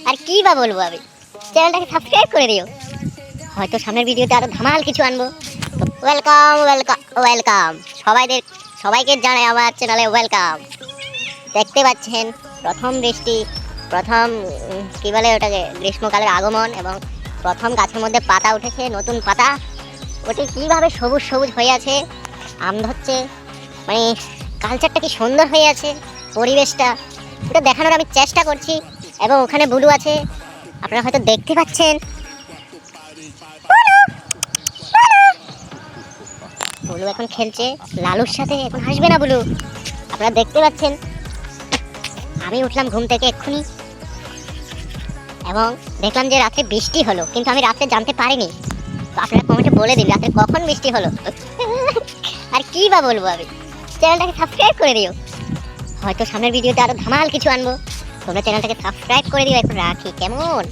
আর কি বা বলবো, আমি চ্যানেলটাকে সাবস্ক্রাইব করে দিও। হয়তো সামনের ভিডিওতে আরো ধামাল কিছু আনবো। তো ওয়েলকাম ওয়েলকাম ওয়েলকাম সবাইকে জানাই আমার চ্যানেলে ওয়েলকাম। দেখতে পাচ্ছেন প্রথম বৃষ্টি, প্রথম কি বলে ওটাকে, গ্রীষ্মকালের আগমন, এবং প্রথম গাছের মধ্যে পাতা উঠেছে, নতুন পাতা। ওটি কিভাবে সবুজ সবুজ হয়ে আছে, আম ধরছে, মানে কালচারটা কি সুন্দর হয়ে আছে, পরিবেশটা এটা দেখানোর আমি চেষ্টা করছি। এবং ওখানে বুলু আছে, আপনারা হয়তো দেখতে পাচ্ছেন। বুলু এখন খেলছে লালুর সাথে, এখন হাসবে না বুলু, আপনারা দেখতে পাচ্ছেন। আমি উঠলাম ঘুম থেকে এক্ষুনি এবং দেখলাম যে রাত্রে বৃষ্টি হলো, কিন্তু আমি রাত্রে জানতে পারিনি। তো আপনারা কমেন্টে বলে দিন রাত্রে কখন বৃষ্টি হলো। আর কি বা বলবো, আমি চ্যানেলটাকে সাবস্ক্রাইব করে দিও। হয়তো সামনের ভিডিওতে আরো ধামাল কিছু আনবো। তোমরা চ্যানেলটাকে সাবস্ক্রাইব করে দিও। এখন রাখি, কেমন?